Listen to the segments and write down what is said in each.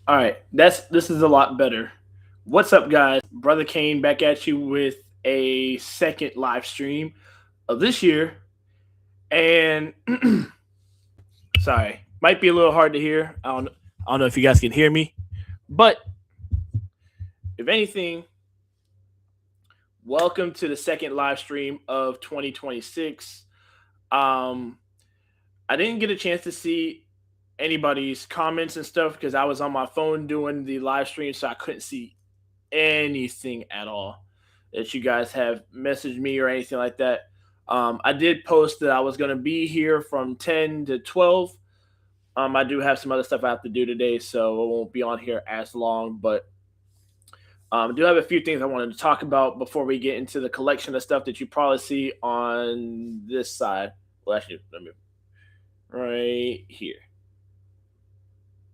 All right, this is a lot better. What's up, guys? Brother Kane back at you with a second live stream of this year, and sorry, might be a little hard to hear. I don't know if you guys can hear me, but if anything, welcome to the second live stream of 2026. Um, I didn't get a chance to see anybody's comments and stuff because I was on my phone doing the live stream, so I couldn't see anything at all that you guys have messaged me or anything like that. I did post that I was going to be here from 10 to 12. I do have some other stuff I have to do today, so I won't be on here as long. But I do have a few things I wanted to talk about before we get into the collection of stuff that you probably see on this side. Well, actually, let me right here,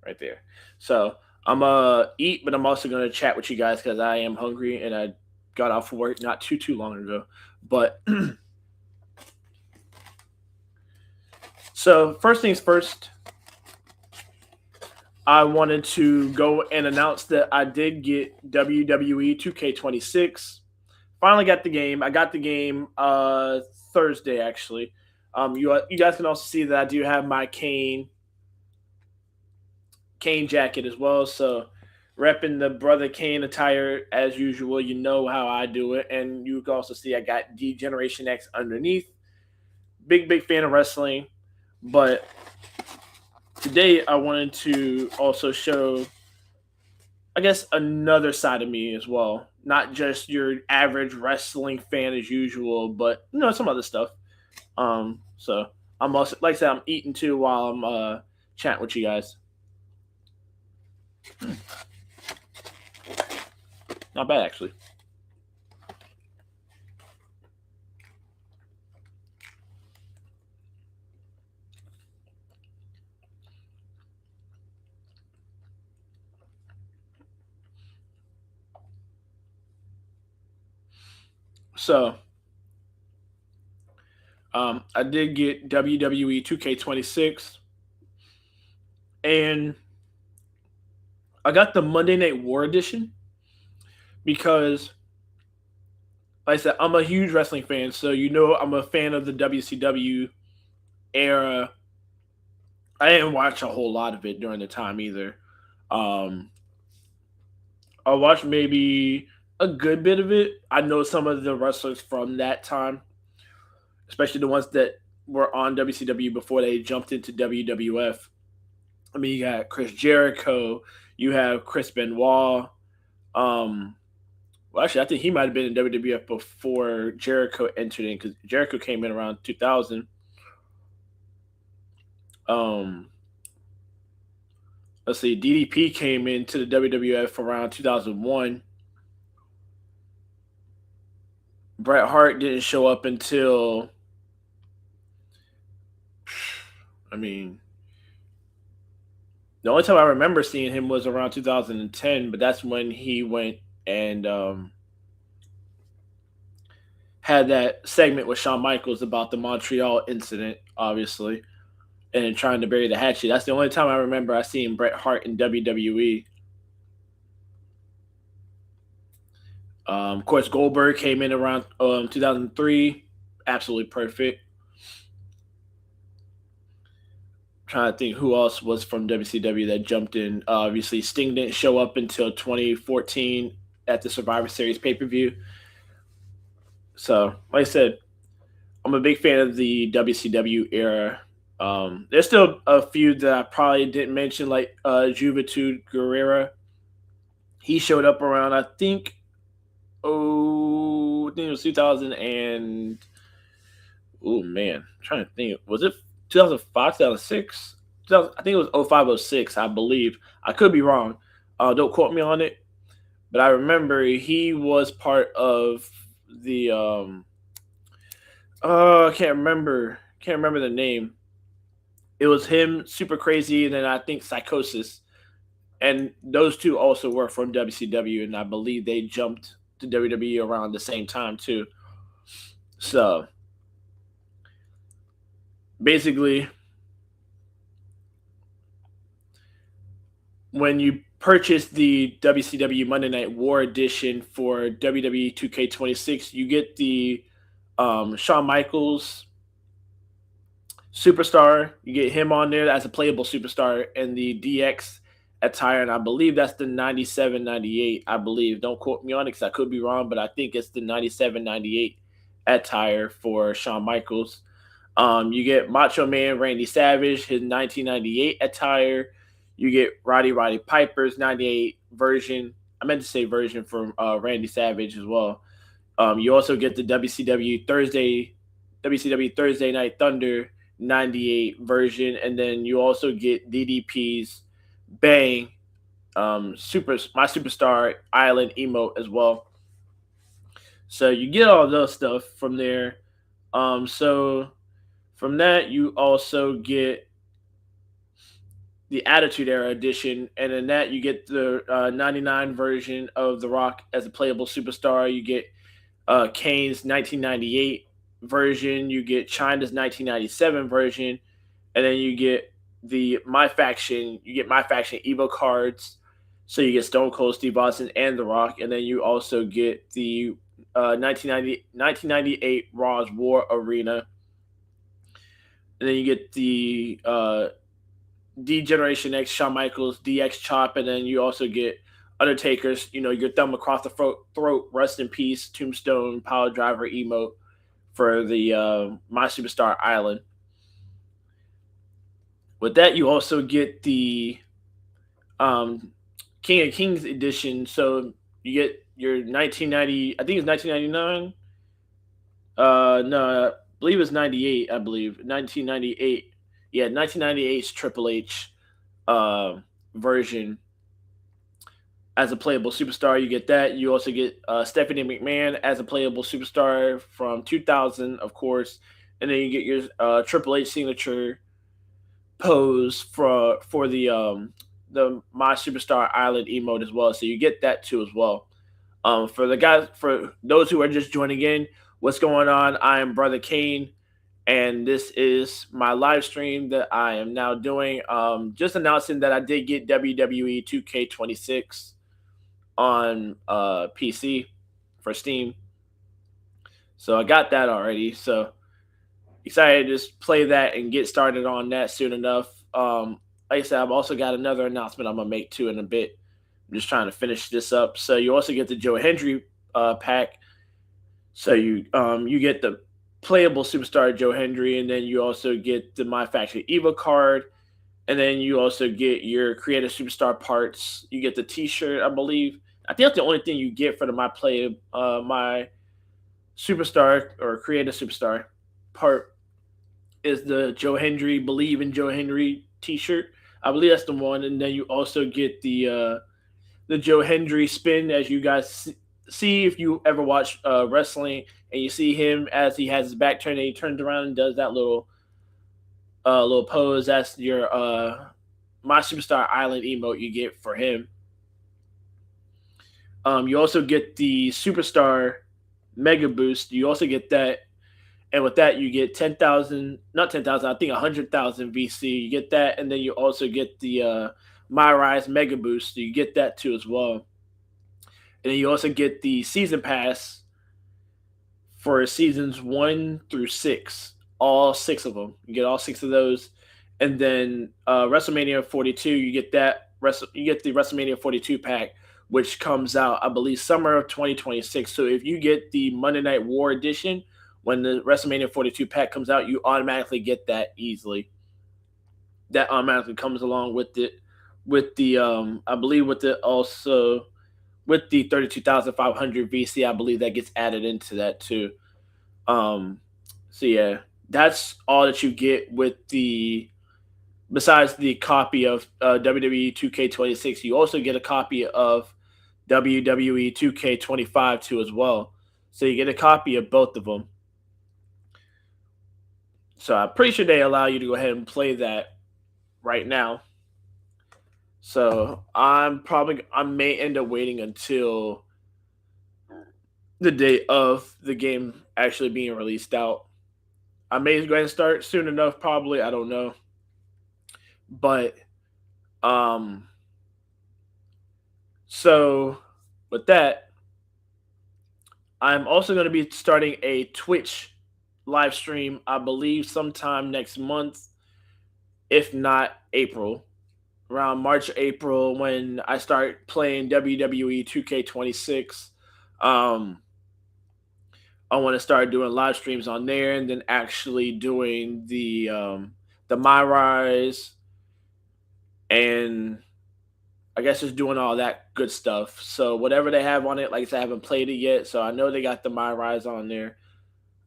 right there. So I'm gonna eat, but I'm also gonna chat with you guys because I am hungry and I got off work not too long ago. But so first things first, I wanted to go and announce that I did get WWE 2K26. Finally got the game. I got the game Thursday actually. You guys can also see that I do have my Kane jacket as well. So repping the Brotha Kane attire as usual. You know how I do it, and you can also see I got D Generation X underneath. Big fan of wrestling, but today I wanted to also show, I guess, another side of me as well. Not just your average wrestling fan as usual, but some other stuff. So I'm also, like I said, I'm eating too while I'm chatting with you guys. Not bad actually. So I did get WWE 2K26, and I got the Monday Night War edition because, like I said, I'm a huge wrestling fan. So I'm a fan of the WCW era. I didn't watch a whole lot of it during the time either. Um, I watched maybe a good bit of it. I know some of the wrestlers from that time, especially the ones that were on WCW before they jumped into WWF. I mean, you got Chris Jericho, you have Chris Benoit. Um, well, actually, I think he might have been in WWF before Jericho entered in because Jericho came in around 2000. Um, let's see, DDP came into the WWF around 2001. Bret Hart didn't show up until, I mean, the only time I remember seeing him was around 2010, but that's when he went and had that segment with Shawn Michaels about the Montreal incident, obviously, and trying to bury the hatchet. That's the only time I remember I seen Bret Hart in WWE. Of course, Goldberg came in around 2003, absolutely perfect. Trying to think who else was from WCW that jumped in. Obviously, Sting didn't show up until 2014 at the Survivor Series pay per view. So, like I said, I'm a big fan of the WCW era. There's still a few that I probably didn't mention, like Juventud Guerrera. He showed up around, I think it was 2000 and, oh man, I'm trying to think. Was it 2005, 2006? I think it was 0506, I believe. I could be wrong. Don't quote me on it. But I remember he was part of the I can't remember the name. It was him, Super Crazy, and then I think Psychosis, and those two also were from WCW, and I believe they jumped to WWE around the same time too. So basically, when you purchase the WCW Monday Night War edition for WWE 2K26, you get the Shawn Michaels superstar. You get him on there as a playable superstar and the DX attire, and I believe that's the 97-98. I believe. Don't quote me on it because I could be wrong, but I think it's the 97-98 attire for Shawn Michaels. You get Macho Man Randy Savage, his 1998 attire. You get Roddy Piper's 98 version. I meant to say version from Randy Savage as well. You also get the WCW Thursday Night Thunder 98 version, and then you also get DDP's Bang My Superstar Island emote as well. So you get all those stuff from there. So from that you also get the Attitude Era edition, and in that you get the 99 version of The Rock as a playable superstar. You get Kane's 1998 version, you get China's 1997 version, and then you get My Faction Evo cards. So you get Stone Cold Steve Austin and The Rock, and then you also get the 1998 Raw's War Arena, and then you get the D Generation X Shawn Michaels DX Chop, and then you also get Undertaker's, your thumb across the throat, rest in peace, Tombstone Power Driver emote for the My Superstar Island. With that, you also get the um, King of Kings edition. So you get your 1990, I think it's 1999. No, I believe it's 98. I believe 1998. Yeah, 1998's Triple H uh, version as a playable superstar. You get that. You also get Stephanie McMahon as a playable superstar from 2000, of course, and then you get your Triple H signature pose for the My Superstar Island emote as well. So you get that too as well. For those who are just joining in, what's going on? I am Brother Kane, and this is my live stream that I am now doing. Just announcing that I did get WWE 2K26 on PC for Steam. So I got that already. So excited to just play that and get started on that soon enough. Like I said, I've also got another announcement I'm gonna make too in a bit. I'm just trying to finish this up. So you also get the Joe Hendry pack. So you get the playable superstar Joe Hendry, and then you also get the My Faction Evo card, and then you also get your creative superstar parts. You get the T-shirt, I believe. I think that's the only thing you get for the my superstar or creative superstar part is the Joe Hendry Believe in Joe Hendry T-shirt. I believe that's the one, and then you also get the Joe Hendry spin, as you guys see if you ever watch wrestling, and you see him as he has his back turned and he turns around and does that little pose. That's your My Superstar Island emote you get for him. You also get the Superstar Mega Boost. You also get that, and with that you get 10,000, not 10,000, I think 100,000 VC. You get that, and then you also get the My Rise Mega Boost. So you get that too as well, and then you also get the Season Pass for seasons 1 through 6, all six of them. You get all six of those, and then WrestleMania 42, you get you get the WrestleMania 42 pack, which comes out, I believe, summer of 2026. So if you get the Monday Night War edition when the WrestleMania 42 pack comes out, you automatically get that easily. That automatically comes along with the I believe with the also with the 32,500 VC. I believe that gets added into that too. Um, so yeah, that's all that you get with the besides the copy of WWE 2K26. You also get a copy of WWE 2K25 too as well. So you get a copy of both of them. So I'm pretty sure they allow you to go ahead and play that right now. So I may end up waiting until the day of the game actually being released out. I may go ahead and start soon enough, probably. I don't know, but um, So with that, I'm also going to be starting a Twitch live stream, I believe, sometime next month, if not April, around March, April, when I start playing WWE 2K26. Um, I want to start doing live streams on there, and then actually doing the My Rise, and I guess just doing all that good stuff. So whatever they have on it, like I said, I haven't played it yet, so I know they got the My Rise on there.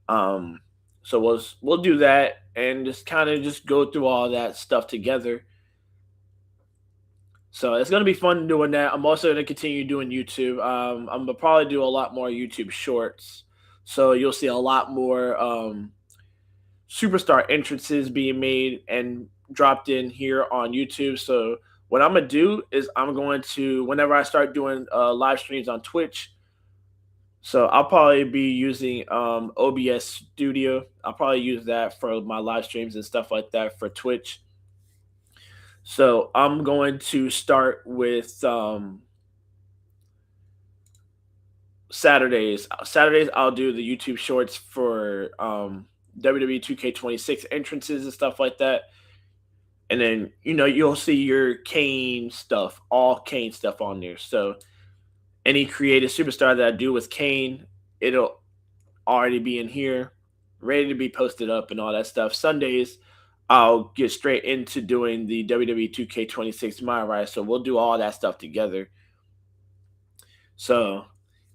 Um, so we'll do that and just kind of just go through all that stuff together. So it's gonna be fun doing that. I'm also gonna continue doing YouTube. I'm gonna probably do a lot more YouTube shorts. So you'll see a lot more superstar entrances being made and dropped in here on YouTube. So what I'm gonna do is I'm going to, whenever I start doing live streams on Twitch. So I'll probably be using OBS Studio. I'll probably use that for my live streams and stuff like that for Twitch. So I'm going to start with Saturdays. Saturdays I'll do the YouTube shorts for WWE 2K26 entrances and stuff like that. And then you'll see your Kane stuff, all Kane stuff on there. So any creative superstar that I do with Kane, it'll already be in here, ready to be posted up and all that stuff. Sundays, I'll get straight into doing the WWE 2K26 My Rise. So we'll do all that stuff together. So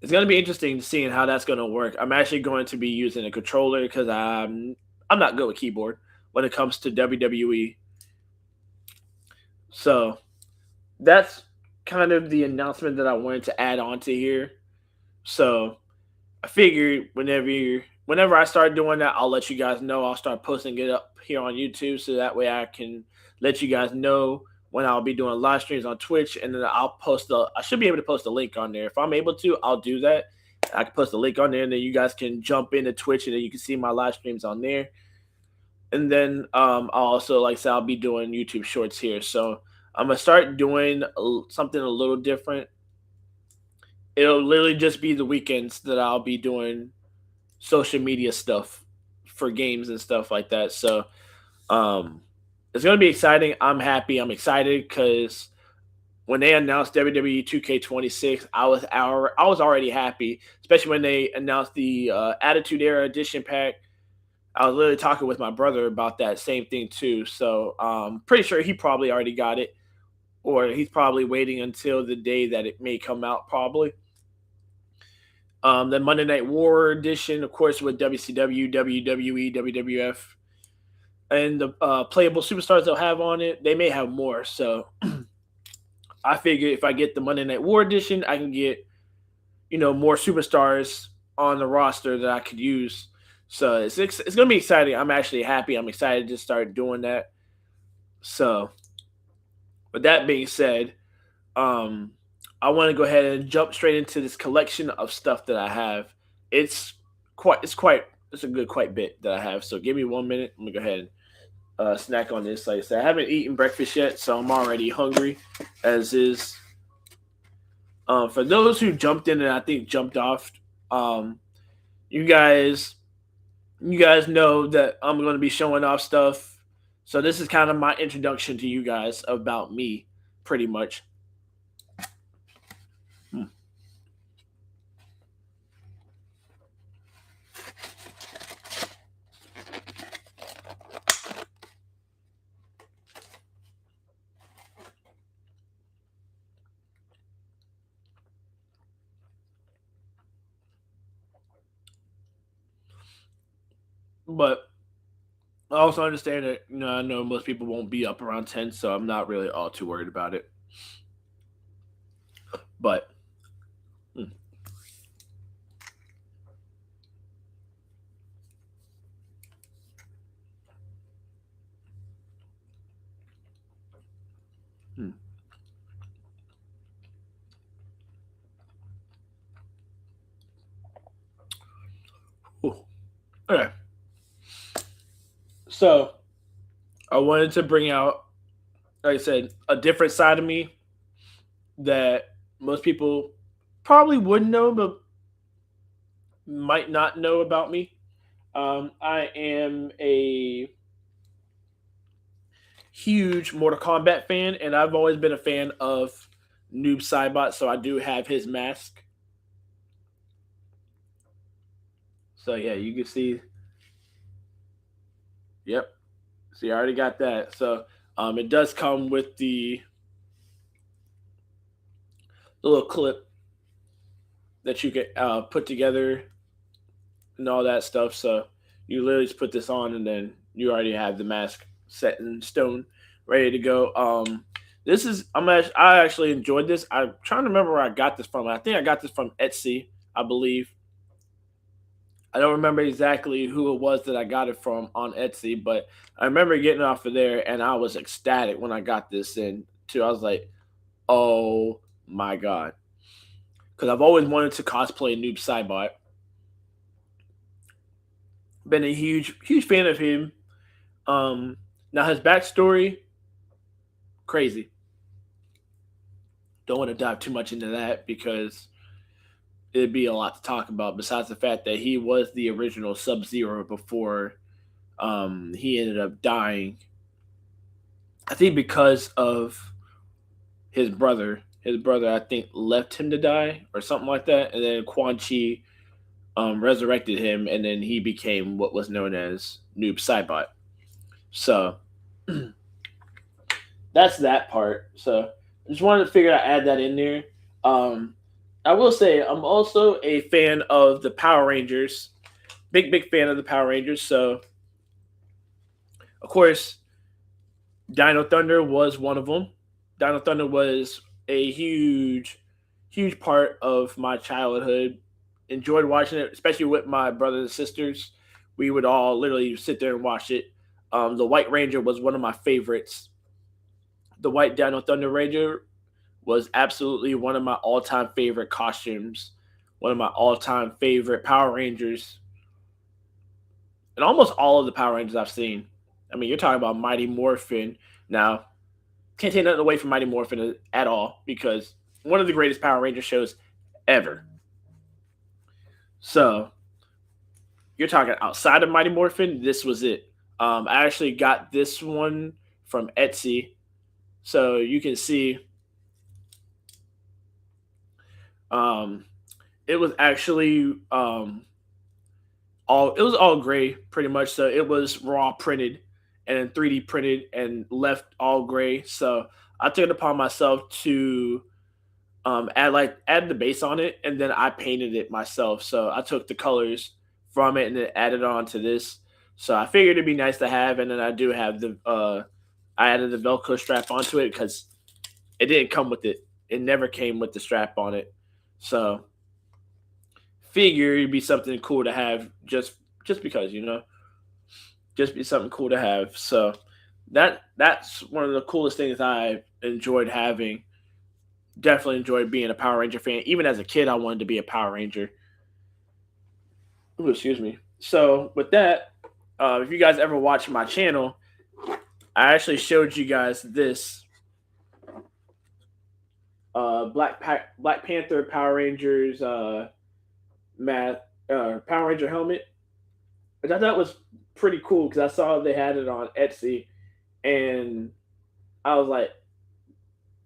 it's going to be interesting seeing how that's going to work. I'm actually going to be using a controller because I'm not good with keyboard when it comes to WWE. So that's kind of the announcement that I wanted to add on to here. So I figured whenever I start doing that, I'll let you guys know. I'll start posting it up here on YouTube so that way I can let you guys know when I'll be doing live streams on Twitch, and then I should be able to post a link on there. If I'm able to, I'll do that. I can post a link on there, and then you guys can jump into Twitch, and then you can see my live streams on there. And then I'll also, like I said, I'll be doing YouTube Shorts here. So I'm gonna start doing something a little different. It'll literally just be the weekends that I'll be doing social media stuff for games and stuff like that. So um, it's gonna be exciting. I'm happy. I'm excited because when they announced WWE 2K26, I was already happy, especially when they announced the Attitude Era Edition pack. I was literally talking with my brother about that same thing too. So pretty sure he probably already got it, or he's probably waiting until the day that it may come out, probably. The Monday Night War edition, of course, with WCW, WWE, WWF, and the playable superstars they'll have on it. They may have more. So I figure if I get the Monday Night War edition, I can get more superstars on the roster that I could use. So it's gonna be exciting. I'm actually happy. I'm excited to start doing that. So, with that being said, um, I want to go ahead and jump straight into this collection of stuff that I have. It's it's a good quite bit that I have. So give me 1 minute. I'm gonna go ahead and snack on this. Like I said, I haven't eaten breakfast yet, so I'm already hungry. As is, for those who jumped in and I think jumped off, um, you guys, you guys know that I'm going to be showing off stuff. So this is kind of my introduction to you guys about me, pretty much. Hmm. But I also understand that I know most people won't be up around 10, so I'm not really all too worried about it. But hmm, hmm. Ooh. Okay. So I wanted to bring out, like I said, a different side of me that most people probably would know, but might not know about me. I am a huge Mortal Kombat fan, and I've always been a fan of Noob Saibot, so I do have his mask. So yeah, you can see. Yep. So you already got that. So it does come with the little clip that you can put together and all that stuff. So you literally just put this on, and then you already have the mask set in stone, ready to go. This is I actually enjoyed this. I'm trying to remember where I got this from. I think I got this from Etsy, I believe. I don't remember exactly who it was that I got it from on Etsy, but I remember getting it off of there, and I was ecstatic when I got this in too. I was like, "Oh my god!" Because I've always wanted to cosplay Noob Saibot. Been a huge fan of him. Now his backstory, crazy. Don't want to dive too much into that because it'd be a lot to talk about. Besides the fact that he was the original Sub Zero before he ended up dying. I think because of his brother. His brother, I think, left him to die or something like that, and then Quan Chi resurrected him, and then he became what was known as Noob Saibot. So that's that part. So I just wanted to figure out add that in there. Um, I will say I'm also a fan of the Power Rangers. Big fan of the Power Rangers. So of course, Dino Thunder was one of them. Dino Thunder was a huge part of my childhood. Enjoyed watching it, especially with my brothers and sisters. We would all literally sit there and watch it. The White Ranger was one of my favorites. The White Dino Thunder Ranger was absolutely one of my all-time favorite costumes. One of my all-time favorite Power Rangers, and almost all of the Power Rangers I've seen. I mean, you're talking about Mighty Morphin. Now, can't take nothing away from Mighty Morphin at all because one of the greatest Power Ranger shows ever. So you're talking outside of Mighty Morphin, this was it. I actually got this one from Etsy, so you can see um, it was actually all it was all gray pretty much. So it was raw printed and then 3D printed and left all gray. So I took it upon myself to add the base on it, and then I painted it myself. So I took the colors from it and then added on to this. So I figured it'd be nice to have, and then I do have the I added the Velcro strap onto it because it didn't come with it. It never came with the strap on it. So figure it'd be something cool to have just because just be something cool to have. So that's one of the coolest things I enjoyed having. Definitely enjoyed being a Power Ranger fan. Even as a kid, I wanted to be a Power Ranger. Ooh, excuse me. So with that, if you guys ever watch my channel, I actually showed you guys this Black Panther Power Rangers math Power Ranger helmet. Which I thought was pretty cool because I saw they had it on Etsy, and I was like,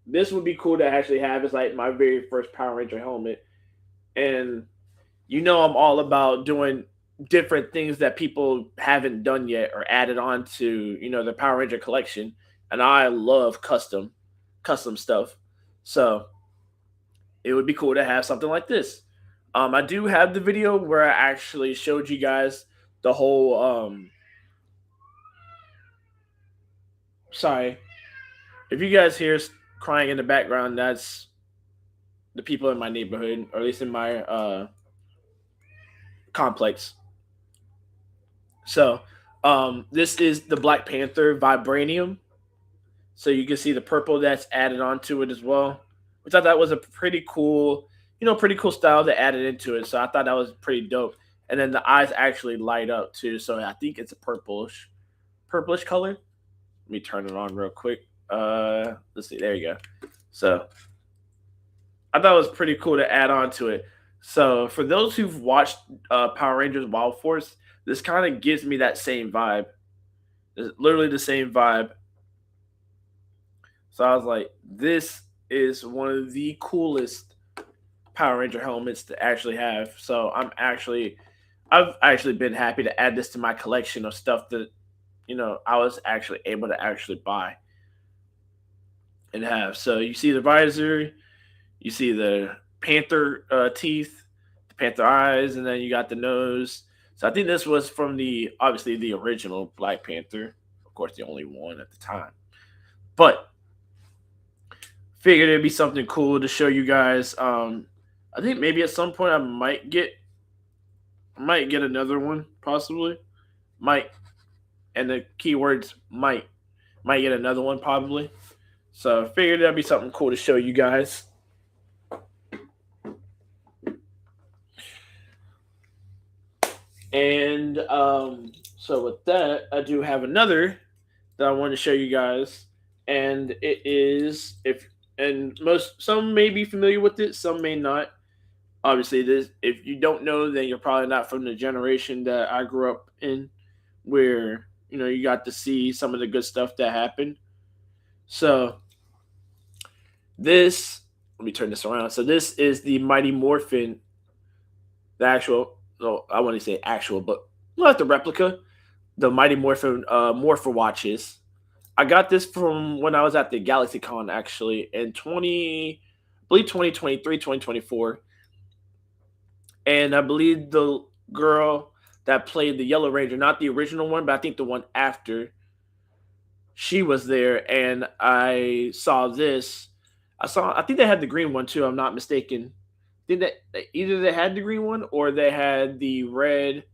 this would be cool to actually have as like my very first Power Ranger helmet. And I'm all about doing different things that people haven't done yet or added on to the Power Ranger collection. And I love custom stuff. So it would be cool to have something like this. I do have the video where I actually showed you guys the whole sorry if you guys hear crying in the background, that's the people in my neighborhood, or at least in my complex. So this is the Black Panther vibranium. So you can see the purple that's added onto it as well, which I thought was a pretty cool style that added into it. So I thought that was pretty dope. And then the eyes actually light up too. So I think it's a purplish color. Let me turn it on real quick. Let's see. There you go. So I thought it was pretty cool to add on to it. So for those who've watched Power Rangers Wild Force, this kind of gives me that same vibe. It's literally the same vibe. So I was like, this is one of the coolest Power Ranger helmets to actually have. So I've actually been happy to add this to my collection of stuff that I was actually able to actually buy and have. So you see the visor, you see the panther teeth, the panther eyes, and then you got the nose. So I think this was from the obviously the original Black Panther, of course the only one at the time. But figured it'd be something cool to show you guys. I think maybe at some point I might get another one possibly. Might, and the keywords might get another one probably. So figured that'd be something cool to show you guys. And so with that, I do have another that I want to show you guys, and it is if and most some may be familiar with it, some may not. Obviously, this if you don't know, then you're probably not from the generation that I grew up in, where you got to see some of the good stuff that happened. So this, let me turn this around. So this is the Mighty Morphin, the actual. No, I want to say actual, but not the replica. The Mighty Morphin Morpher watches. I got this from when I was at the GalaxyCon actually in I believe 2023, 2024. And I believe the girl that played the Yellow Ranger, not the original one, but I think the one after, she was there, and I saw this. I think they had the green one too. I'm not mistaken. Did they either they had the green one or they had the red,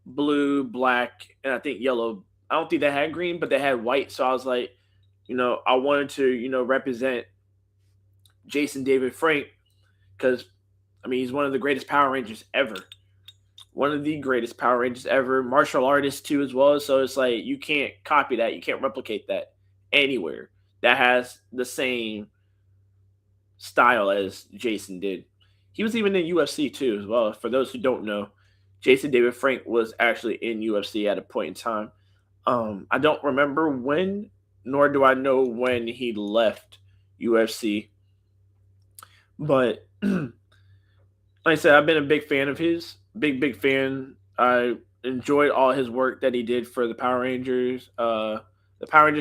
blue, black, and I think yellow. I don't think they had green, but they had white. So I was like, I wanted to represent Jason David Frank because I mean he's one of the greatest Power Rangers ever. One of the greatest Power Rangers ever, martial artist too as well. So it's like you can't copy that, you can't replicate that anywhere that has the same style as Jason did. He was even in UFC too as well. For those who don't know, Jason David Frank was actually in UFC at a point in time. I don't remember when, nor do I know when he left UFC, but like I said, I've been a big fan of his. Big fan. I enjoyed all his work that he did for the Power Rangers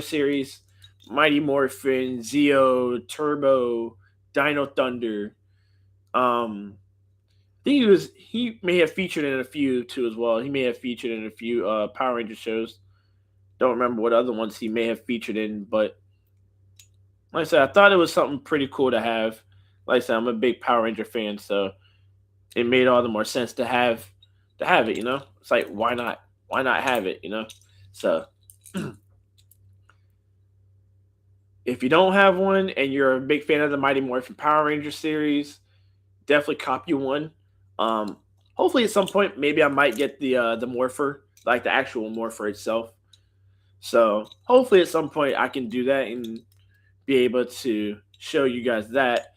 series, Mighty Morphin, Zeo, Turbo, Dino Thunder. I think he may have featured in a few too as well. He may have featured in a few Power Ranger shows. Don't remember what other ones he may have featured in, but like I said, I thought it was something pretty cool to have. Like I said, I'm a big Power Ranger fan, so it made all the more sense to have it. It's like why not? Why not have it? So if you don't have one and you're a big fan of the Mighty Morphin Power Ranger series, definitely cop you one. Um, Hopefully at some point maybe I might get the Morpher, like the actual Morpher itself. So hopefully at some point I can do that and be able to show you guys that.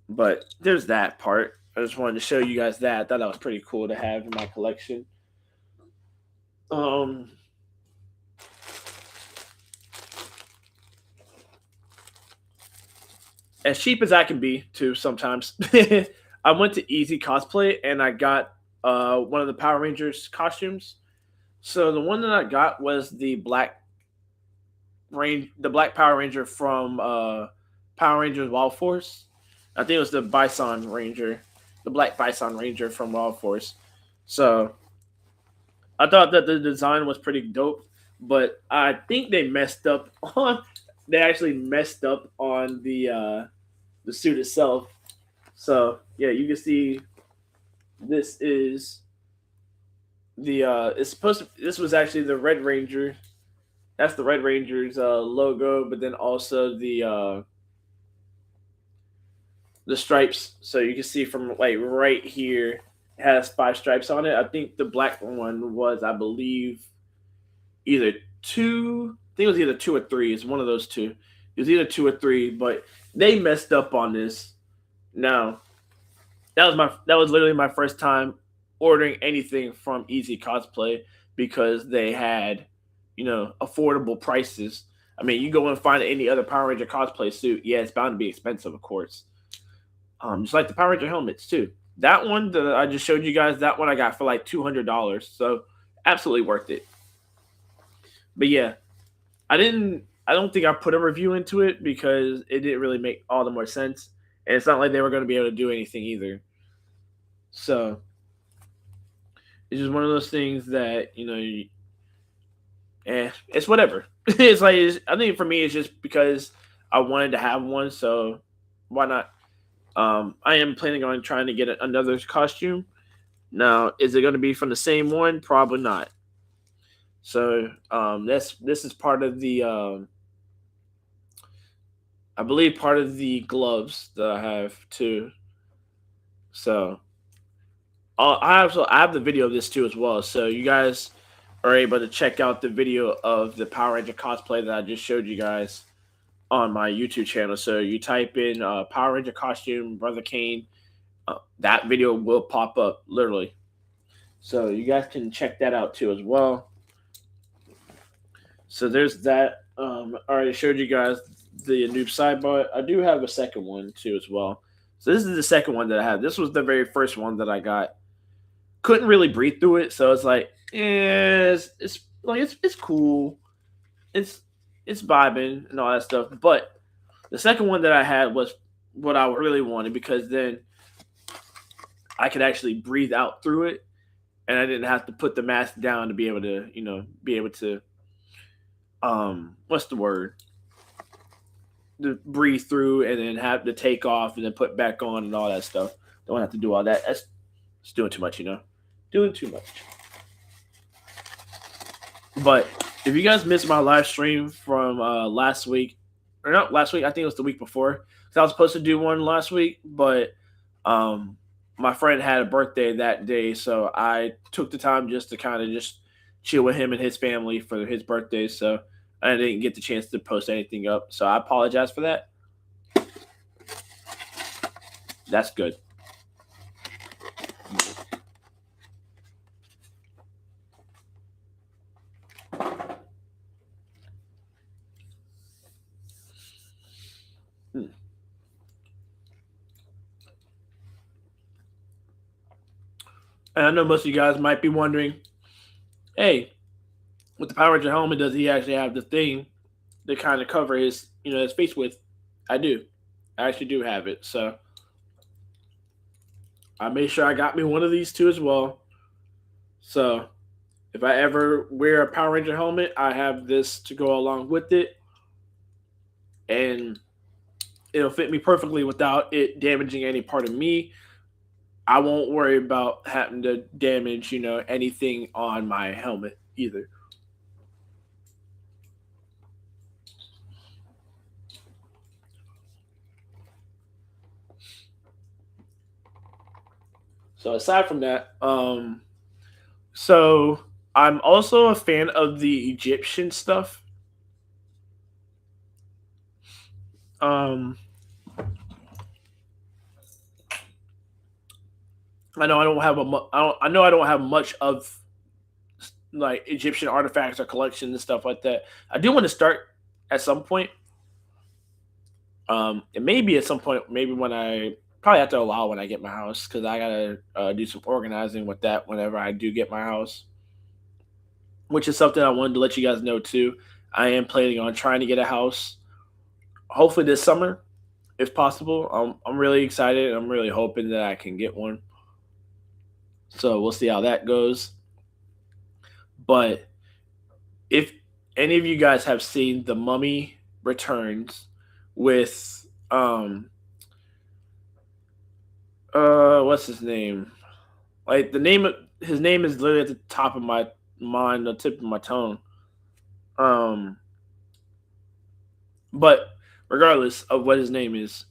But there's that part. I just wanted to show you guys that. I thought that was pretty cool to have in my collection. Um, as cheap as I can be, too. Sometimes I went to Easy Cosplay and I got one of the Power Rangers costumes. So the one that I got was the Black Power Ranger from Power Rangers Wild Force. I think it was the Bison Ranger, the Black Bison Ranger from Wild Force. So I thought that the design was pretty dope, but I think they messed up on. They actually messed up on the suit itself. So yeah, you can see this is the it's supposed to. This was actually the Red Ranger. That's the Red Ranger's logo, but then also the stripes. So you can see from like right here, it has five stripes on it. I think the black one was, I believe, either two. I think it was either two or three. It's one of those two. It was either two or three, but they messed up on this. Now that was literally my first time ordering anything from Easy Cosplay because they had, affordable prices. I mean, you go and find any other Power Ranger cosplay suit, yeah, it's bound to be expensive, of course. Just like the Power Ranger helmets too. That one that I just showed you guys, that one I got for like $200, so absolutely worth it. But yeah, I didn't. I don't think I put a review into it because it didn't really make all the more sense, and it's not like they were going to be able to do anything either. So it's just one of those things that it's whatever. I think for me, it's just because I wanted to have one, so why not? I am planning on trying to get another costume. Now, is it going to be from the same one? Probably not. So this is part of the I believe part of the gloves that I have too. So I have the video of this too as well. So you guys are able to check out the video of the Power Ranger cosplay that I just showed you guys on my YouTube channel. So you type in Power Ranger costume Brotha Kane, that video will pop up literally. So you guys can check that out too as well. So there's that. I already showed you guys the noob sidebar. I do have a second one too as well. So this is the second one that I have. This was the very first one that I got. Couldn't really breathe through it, so it's like, it's like it's cool. It's it's vibing and all that stuff. But the second one that I had was what I really wanted because then I could actually breathe out through it, and I didn't have to put the mask down to be able to, be able to what's the word? To breathe through and then have to take off and then put back on and all that stuff. Don't have to do all that. That's it's doing too much. Doing too much. But if you guys missed my live stream from last week, or not last week, I think it was the week before. So I was supposed to do one last week, but um, my friend had a birthday that day, so I took the time just to kind of just chill with him and his family for his birthday. So I didn't get the chance to post anything up. So I apologize for that. That's good. Hmm. And I know most of you guys might be wondering, hey, with the Power Ranger helmet, does he actually have the thing to kind of cover his face with? I do. I actually do have it. So I made sure I got me one of these two as well. So if I ever wear a Power Ranger helmet, I have this to go along with it, and it'll fit me perfectly without it damaging any part of me. I won't worry about having to damage, anything on my helmet either. So aside from that, so I'm also a fan of the Egyptian stuff. Um, I know I don't have I know I don't have much of like Egyptian artifacts or collections and stuff like that. I do want to start at some point. And maybe at some point, maybe when I probably after a while when I get my house, because I gotta do some organizing with that whenever I do get my house, which is something I wanted to let you guys know too. I am planning on trying to get a house, hopefully this summer, if possible. I'm really excited. I'm really hoping that I can get one. So we'll see how that goes. But if any of you guys have seen The Mummy Returns with what's his name? Like the name of his name is literally at the top of my mind, the tip of my tongue. Um, but regardless of what his name is,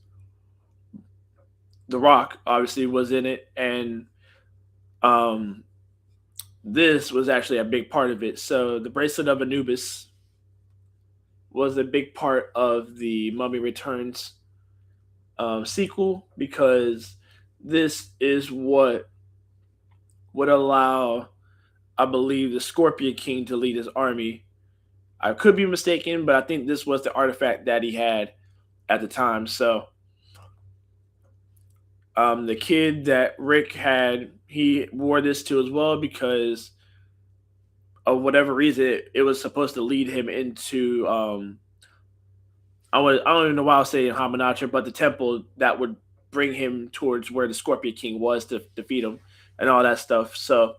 The Rock obviously was in it, and um, this was actually a big part of it. So the bracelet of Anubis was a big part of the Mummy Returns sequel because this is what would allow, I believe, the Scorpion King to lead his army. I could be mistaken, but I think this was the artifact that he had at the time. So the kid that Rick had, he wore this to as well because of whatever reason it was supposed to lead him into I don't even know why I was saying Hamanatra, but the temple that would bring him towards where the Scorpion King was to defeat him and all that stuff. So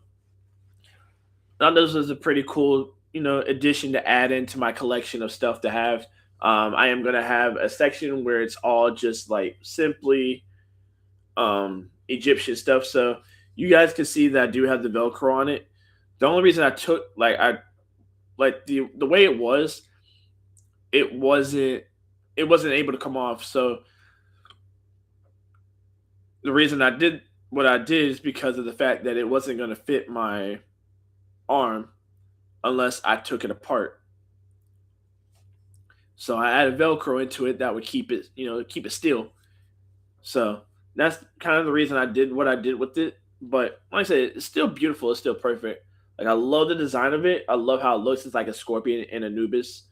I thought this was a pretty cool, addition to add into my collection of stuff to have. I am gonna have a section where it's all just like simply Egyptian stuff. So you guys can see that I do have the Velcro on it. The only reason I took I like the way it wasn't it wasn't able to come off. So the reason I did what I did is because of the fact that it wasn't going to fit my arm unless I took it apart. So I added Velcro into it that would keep it still. So that's kind of the reason I did what I did with it. But like I said, it's still beautiful. It's still perfect. Like I love the design of it. I love how it looks. It's like a scorpion and Anubis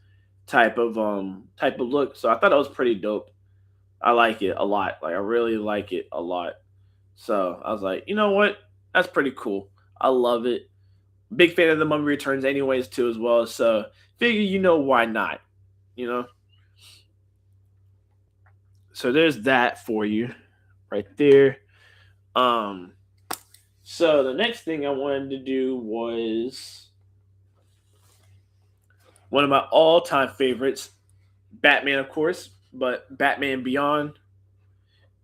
type of look. So I thought that was pretty dope. I like it a lot. Like I really like it a lot. So I was like, you know what? That's pretty cool. I love it. Big fan of the Mummy Returns, anyways, too, as well. So figure why not? You know. So there's that for you, right there. Um. So the next thing I wanted to do was one of my all-time favorites, Batman, of course, but Batman Beyond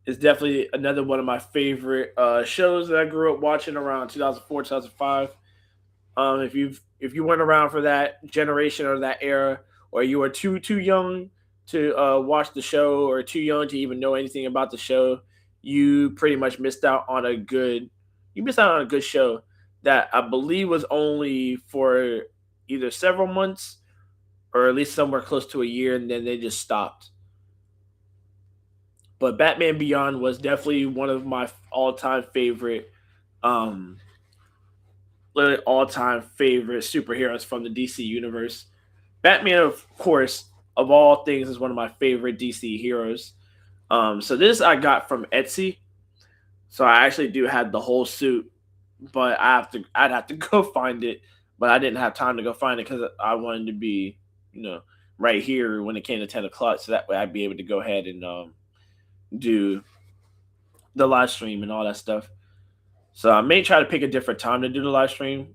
is definitely another one of my favorite shows that I grew up watching around 2004, 2005. If you weren't around for that generation or that era, or you were too young to watch the show, or too young to even know anything about the show, you pretty much missed out on a good show that I believe was only for either several months or at least somewhere close to a year, and then they just stopped. But Batman Beyond was definitely one of my all-time favorite, um, literally all-time favorite superheroes from the DC universe. Batman, of course, of all things, is one of my favorite DC heroes. So this I got from Etsy. So I actually do have the whole suit, but I'd have to go find it. But I didn't have time to go find it because I wanted to be, you know, right here when it came to 10 o'clock, so that way I'd be able to go ahead and do the live stream and all that stuff. So I may try to pick a different time to do the live stream,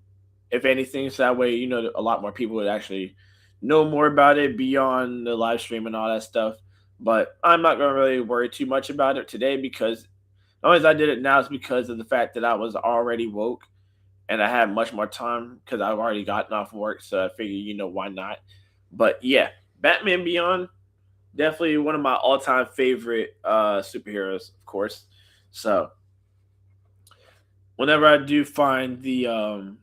if anything, so that way a lot more people would actually know more about it beyond the live stream and all that stuff. But I'm not gonna really worry too much about it today because the only reason I did it now is because of the fact that I was already woke and I had much more time because I've already gotten off work. So I figured, why not? But yeah, Batman Beyond, definitely one of my all-time favorite superheroes, of course. So whenever I do find the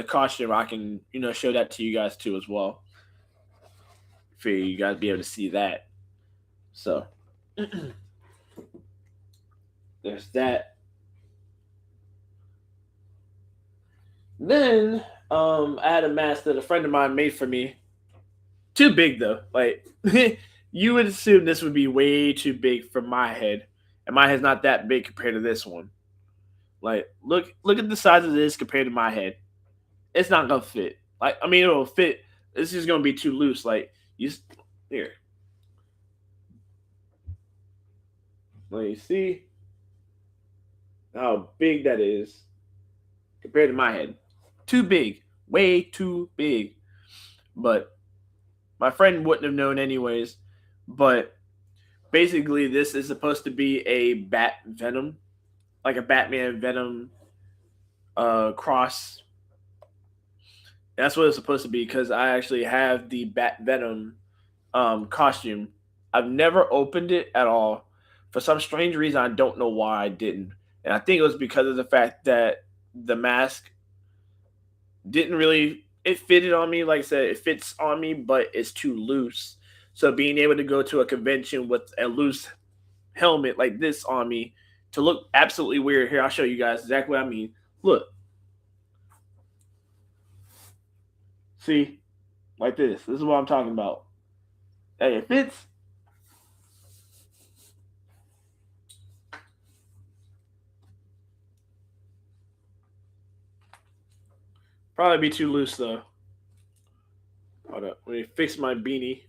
costume, I can show that to you guys too as well. For you guys be able to see that. So there's that. Then I had a mask that a friend of mine made for me. Too big though. Like you would assume this would be way too big for my head, and my head's not that big compared to this one. Like look at the size of this compared to my head. It's not gonna fit. Like I mean, it'll fit. It's just gonna be too loose. Like here. Let you see how big that is compared to my head. Too big. Way too big. But my friend wouldn't have known anyways. But basically, this is supposed to be a bat venom, like a Batman Venom cross. That's what it's supposed to be because I actually have the Bat Venom costume. I've never opened it at all. For some strange reason, I don't know why I didn't. And I think it was because of the fact that the mask didn't really it fitted on me. Like I said, it fits on me, but it's too loose. So being able to go to a convention with a loose helmet like this on me to look absolutely weird. Here, I'll show you guys exactly what I mean. Look, see, like this. This is what I'm talking about. Hey, it fits. Probably be too loose though. Hold up. Let me fix my beanie.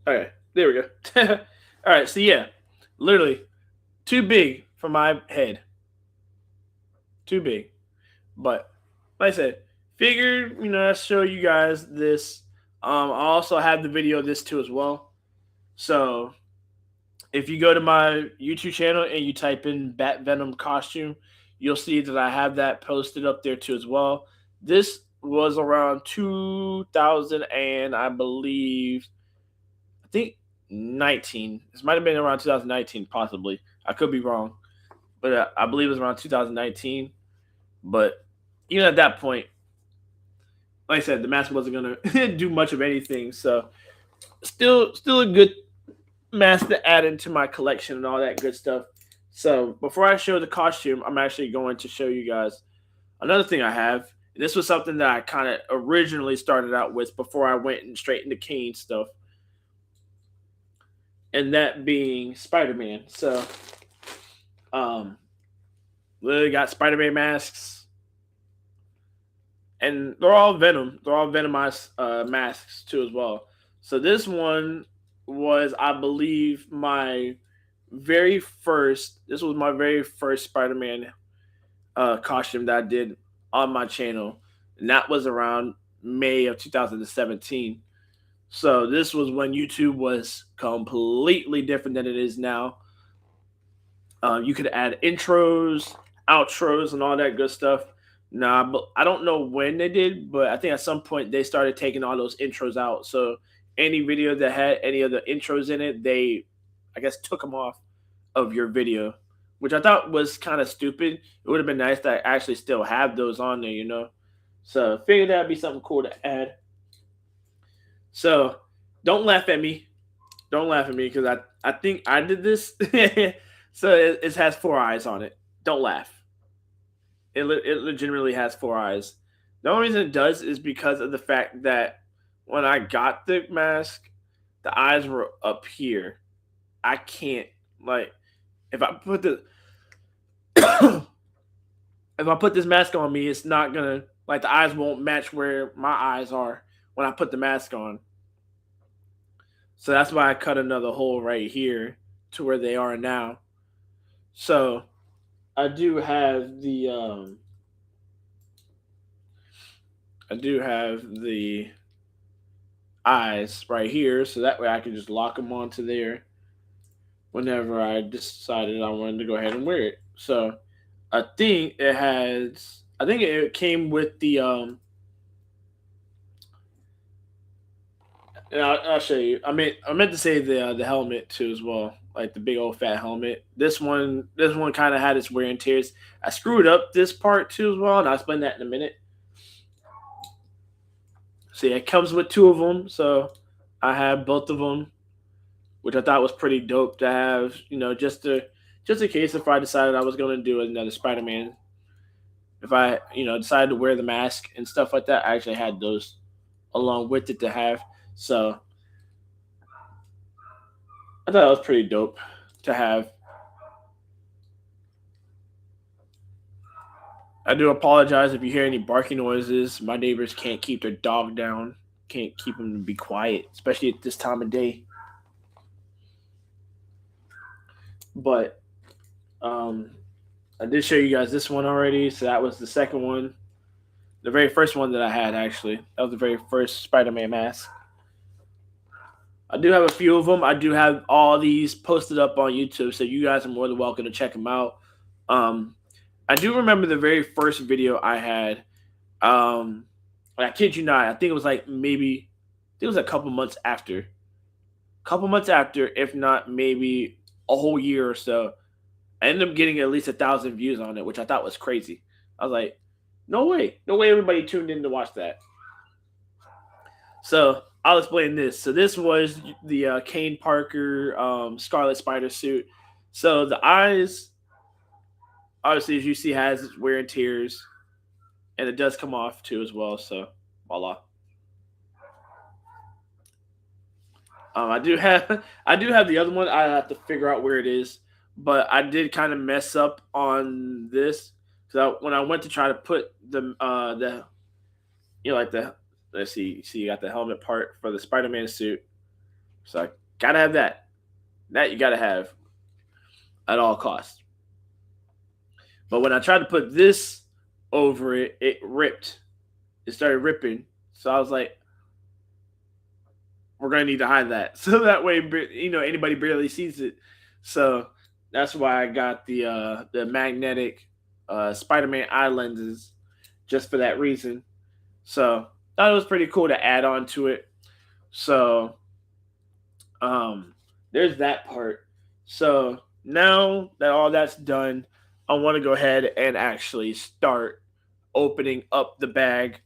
Okay, there we go. All right, so yeah, literally too big for my head. Too big. But like I said, figured I'd show you guys this. I also have the video of this too as well. So if you go to my YouTube channel and you type in Bat Venom costume, you'll see that I have that posted up there too as well. This was around 2000 and I think 19. This might have been around 2019, possibly. I could be wrong, but I believe it was around 2019. But even at that point, like I said, the mask wasn't gonna do much of anything. So still a good mask to add into my collection and all that good stuff. So before I show the costume, I'm actually going to show you guys another thing I have. This was something that I kind of originally started out with before I went and straight into Kane stuff, and that being Spider-Man. So, um, literally got Spider-Man masks, and they're all Venom. They're all Venomized masks too as well. So this one was, I believe, my very first. This was my very first Spider-Man costume that I did on my channel, and that was around May of 2017. So this was when YouTube was completely different than it is now. You could add intros, outros, and all that good stuff. Nah, but I don't know when they did, but I think at some point they started taking all those intros out. So any video that had any of the intros in it, they, I guess, took them off of your video, which I thought was kind of stupid. It would have been nice to actually still have those on there. So figured that'd be something cool to add. So don't laugh at me. Don't laugh at me because I think I did this. So it has four eyes on it. Don't laugh. It legitimately has four eyes. The only reason it does is because of the fact that when I got the mask, the eyes were up here. I can't, like, if I put the if I put this mask on me, it's not gonna, like, the eyes won't match where my eyes are when I put the mask on. So that's why I cut another hole right here to where they are now. So I do have the eyes right here, so that way I can just lock them onto there whenever I decided I wanted to go ahead and wear it. So I think it came with the and I'll show you. I meant to say the helmet too as well, like the big old fat helmet. This one kind of had its wear and tears. I screwed up this part too as well, and I'll explain that in a minute. So yeah, it comes with two of them. So I have both of them, which I thought was pretty dope to have. Just in case if I decided I was going to do another Spider-Man, if I decided to wear the mask and stuff like that, I actually had those along with it to have. So I thought it was pretty dope to have. I do apologize if you hear any barking noises. My neighbors can't keep their dog down, can't keep them to be quiet, especially at this time of day. But I did show you guys this one already, so that was the second one. The very first one that I had, actually. That was the very first Spider-Man mask. I do have a few of them. I do have all these posted up on YouTube, so you guys are more than welcome to check them out. I do remember the very first video I had. I kid you not. I think it was like maybe, I think it was a couple months after, if not maybe a whole year or so. I ended up getting at least 1,000 views on it, which I thought was crazy. I was like, no way everybody tuned in to watch that. So I'll explain this. So this was the Kane Parker Scarlet Spider suit. So the eyes, obviously, as you see, has wear and tears, and it does come off too as well. So voila. I do have the other one. I have to figure out where it is, but I did kind of mess up on this. So when I went to try to put the like the, let's see, you got the helmet part for the Spider-Man suit. So I gotta have that. That you gotta have at all costs. But when I tried to put this over it, it ripped. It started ripping. So I was like, we're gonna need to hide that, so that way anybody barely sees it. So that's why I got the magnetic Spider-Man eye lenses, just for that reason. So thought it was pretty cool to add on to it. So um, there's that part. So now that all that's done, I want to go ahead and actually start opening up the bag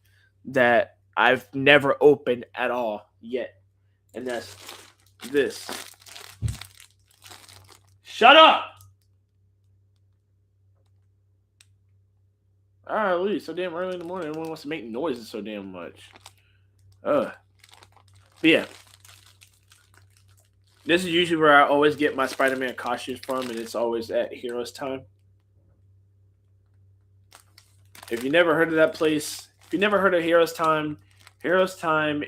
that I've never opened at all yet, and that's this. Shut up! All right, Lee. So damn early in the morning, everyone wants to make noises so damn much. Ugh. But yeah, this is usually where I always get my Spider-Man costumes from, and it's always at Heroes Time. If you never heard of that place, if you never heard of Heroes Time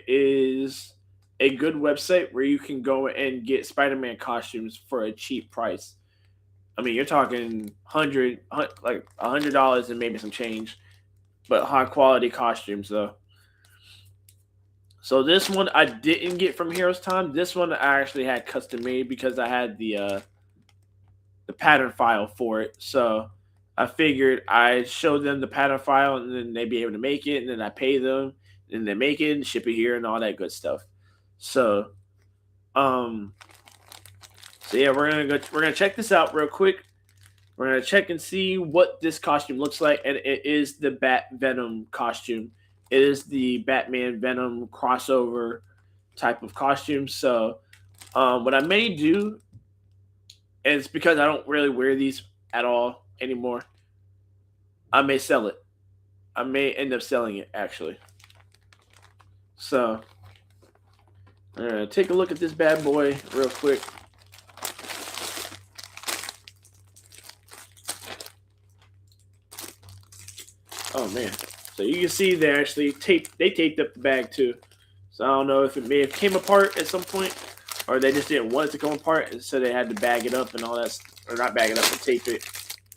is a good website where you can go and get Spider-Man costumes for a cheap price. I mean, you're talking like $100 and maybe some change, but high quality costumes though. So this one I didn't get from Heroes Time. This one I actually had custom made because I had the pattern file for it. So I figured I show them the pattern file and then they'd be able to make it, and then I pay them and they make it and ship it here and all that good stuff. So um so yeah, we're gonna check this out real quick. We're gonna check and see what this costume looks like, and it is the Bat Venom costume. It is the Batman Venom crossover type of costume. So what I may do, and it's because I don't really wear these at all anymore, I may sell it. I may end up selling it actually. So take a look at this bad boy real quick. Oh man! So you can see they actually taped up the bag too. So I don't know if it may have came apart at some point, or they just didn't want it to come apart, and so they had to bag it up and all that, or not bag it up, but tape it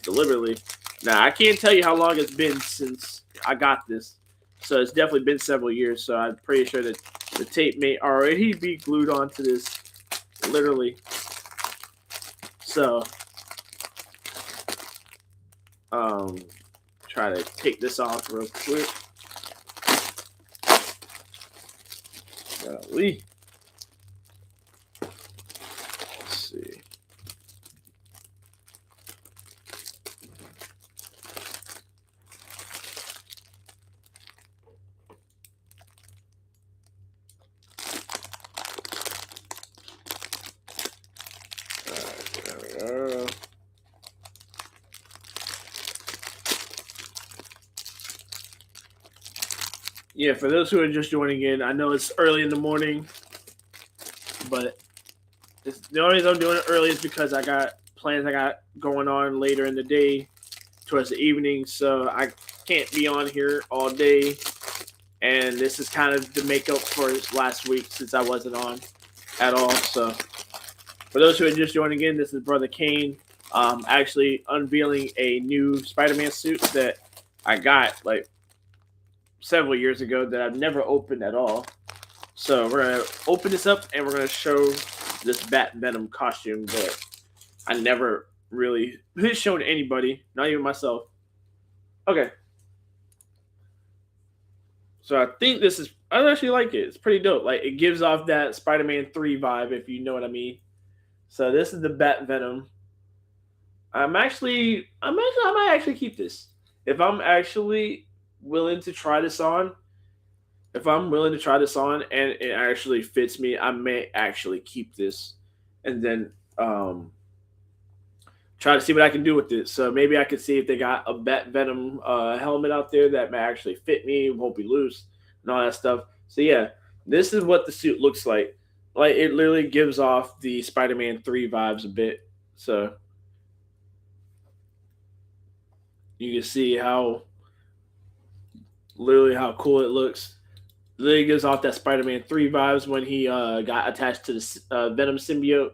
deliberately. Now I can't tell you how long it's been since I got this, so it's definitely been several years. So I'm pretty sure that the tape may already be glued onto this, literally. So um, try to take this off real quick. Golly. Let's see. There we go. Yeah, for those who are just joining in, I know it's early in the morning, but the only reason I'm doing it early is because I got plans I got going on later in the day, towards the evening, so I can't be on here all day. And this is kind of the makeup for last week since I wasn't on at all. So for those who are just joining in, this is Brotha Kane. Actually unveiling a new Spider-Man suit that I got like several years ago that I've never opened at all. So we're gonna open this up and we're gonna show this Bat Venom costume that I never really shown anybody, not even myself. Okay. So I think I actually like it. It's pretty dope. Like it gives off that Spider-Man 3 vibe, if you know what I mean. So this is the Bat Venom. I might actually keep this. If I'm actually willing to try this on, if I'm willing to try this on and it actually fits me, I may actually keep this and then try to see what I can do with it. So maybe I could see if they got a Bat Venom helmet out there that may actually fit me, won't be loose, and all that stuff. So yeah, this is what the suit looks like. Like it literally gives off the Spider-Man 3 vibes a bit. So you can see how literally how cool it looks. Literally gives off that Spider-Man 3 vibes when he got attached to the Venom symbiote.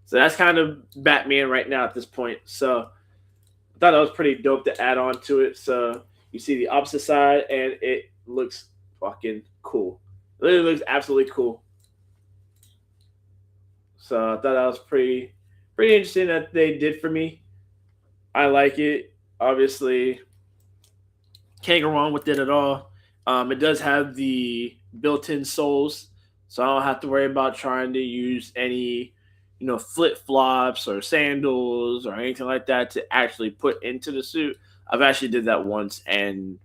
So that's kind of Batman right now at this point. So I thought that was pretty dope to add on to it. So you see the opposite side, and it looks fucking cool. It literally looks absolutely cool. So I thought that was pretty interesting that they did for me. I like it. Obviously, can't go wrong with it at all. It does have the built-in soles, so I don't have to worry about trying to use any, flip flops or sandals or anything like that to actually put into the suit. I've actually did that once and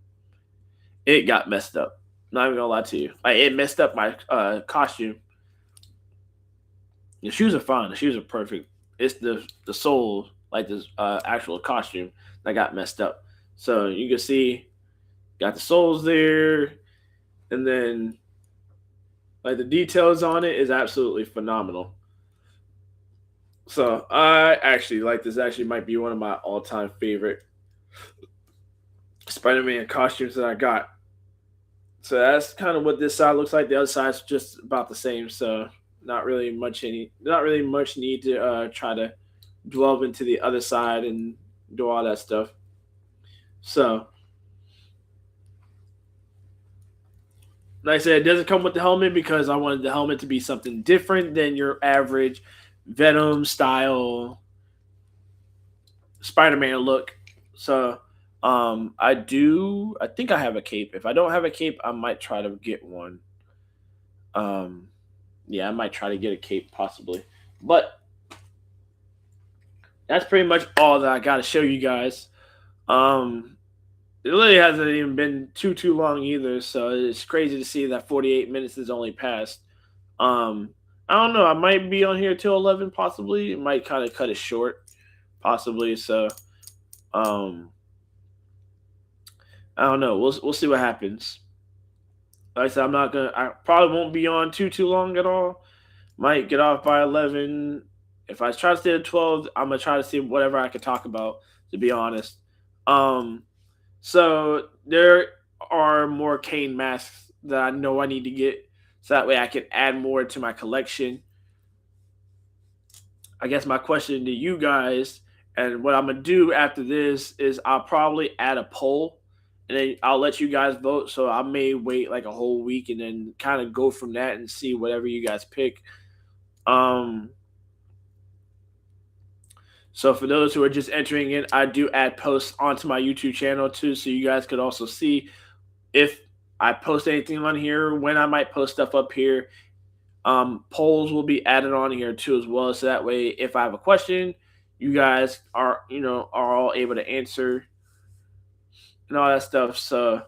it got messed up. Not even gonna lie to you, like it messed up my costume. The shoes are fine. The shoes are perfect. It's the sole, like this actual costume, that got messed up. So you can see, got the soles there, and then like the details on it is absolutely phenomenal. So I actually like this. Actually, might be one of my all-time favorite Spider-Man costumes that I got. So that's kind of what this side looks like. The other side's just about the same. So not really much need to try to delve into the other side and do all that stuff. So like I said, it doesn't come with the helmet because I wanted the helmet to be something different than your average Venom style Spider-Man look. So I think I have a cape. If I don't have a cape, I might try to get one. Um yeah, I might try to get a cape possibly. But that's pretty much all that I got to show you guys. Um it really hasn't even been too long either, so it's crazy to see that 48 minutes is only passed. Um I don't know, I might be on here till 11 possibly. It might kind of cut it short possibly. So um I don't know. We'll see what happens. Like I said, I'm not gonna. I probably won't be on too long at all. Might get off by 11. If I try to stay at 12, I'm gonna try to see whatever I can talk about. To be honest, um, so there are more Kane masks that I know I need to get, so that way I can add more to my collection. I guess my question to you guys, and what I'm gonna do after this is I'll probably add a poll, and then I'll let you guys vote. So I may wait like a whole week and then kind of go from that and see whatever you guys pick. Um, so for those who are just entering in, I do add posts onto my YouTube channel too, so you guys could also see if I post anything on here, when I might post stuff up here. Polls will be added on here too as well, so that way if I have a question, you guys are all able to answer and all that stuff. So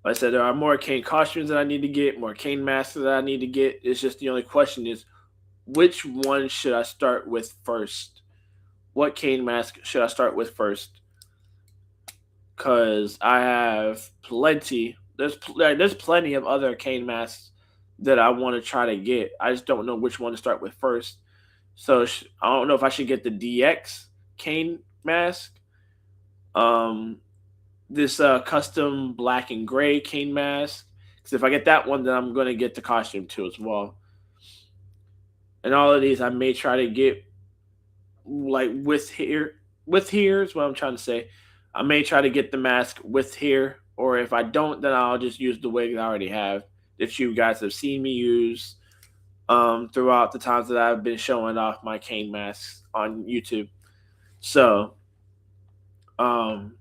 like I said, there are more Kane costumes that I need to get, more Kane masks that I need to get. It's just the only question is which one should I start with first? What Kane mask should I start with first? Because I have plenty. There's plenty of other Kane masks that I want to try to get. I just don't know which one to start with first. So I don't know if I should get the DX Kane mask, um, this custom black and gray Kane mask. Because if I get that one, then I'm going to get the costume too as well. And all of these I may try to get like with here is what I'm trying to say. I may try to get the mask with here, or if I don't, then I'll just use the wig I already have that you guys have seen me use throughout the times that I've been showing off my Kane masks on YouTube. So, um,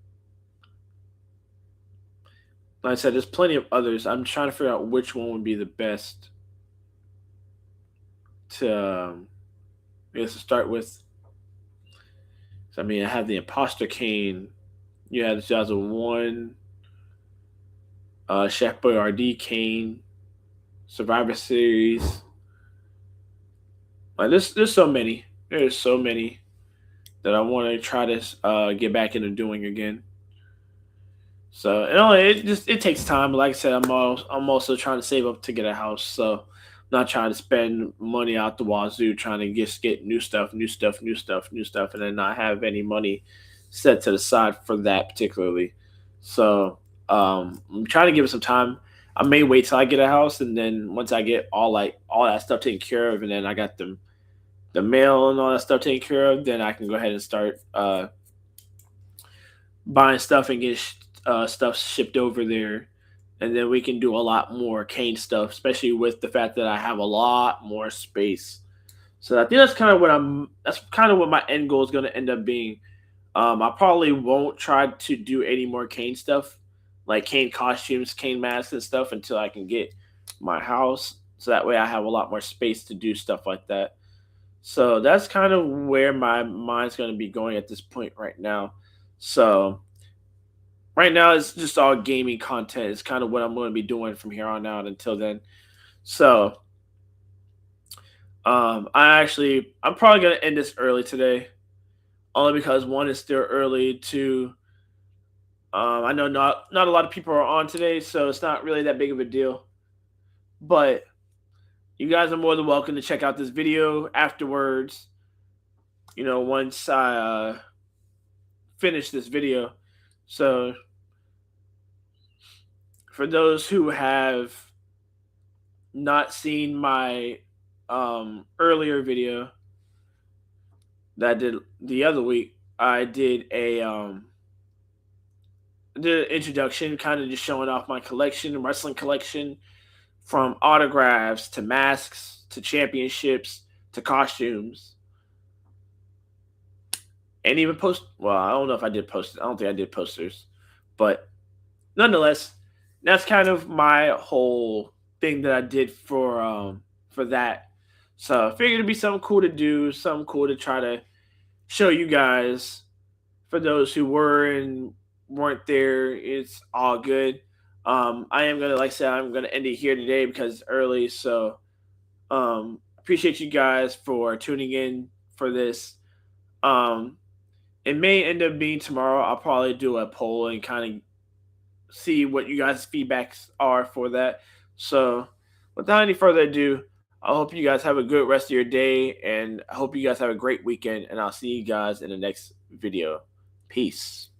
like I said, there's plenty of others. I'm trying to figure out which one would be the best to, I guess, to start with. So, I mean, I have the Imposter Kane. You have the 2001. Chef Boyardee, Kane, Survivor Series. Like there's so many. There's so many that I want to try to get back into doing again. So it just it takes time. Like I said, I'm also trying to save up to get a house. So I'm not trying to spend money out the wazoo trying to get new stuff, new stuff, new stuff, new stuff, and then not have any money set to the side for that particularly. So I'm trying to give it some time. I may wait till I get a house, and then once I get all that stuff taken care of, and then I got the mail and all that stuff taken care of, then I can go ahead and start buying stuff and get stuff shipped over there, and then we can do a lot more cane stuff, especially with the fact that I have a lot more space. So I think that's kind of what I'm. That's kind of what my end goal is going to end up being. I probably won't try to do any more cane stuff, like cane costumes, cane masks, and stuff until I can get my house. So that way I have a lot more space to do stuff like that. So that's kind of where my mind's going to be going at this point right now. So right now it's just all gaming content. It's kind of what I'm going to be doing from here on out until then. So I'm probably going to end this early today, only because one is still early. Two, I know not a lot of people are on today, so it's not really that big of a deal. But you guys are more than welcome to check out this video afterwards. Once I finish this video. So for those who have not seen my earlier video that I did the other week, I did an introduction, kind of just showing off my collection, wrestling collection, from autographs to masks to championships to costumes, and even post. Well, I don't know if I did post. I don't think I did posters, but nonetheless, that's kind of my whole thing that I did for that. So I figured it'd be something cool to do, something cool to try to show you guys. For those who were and weren't there, it's all good. I am gonna, like I said, I'm gonna end it here today because it's early. So appreciate you guys for tuning in for this. Um, it may end up being tomorrow. I'll probably do a poll and kind of see what you guys' feedbacks are for that. So, without any further ado, I hope you guys have a good rest of your day, and I hope you guys have a great weekend. And I'll see you guys in the next video. Peace.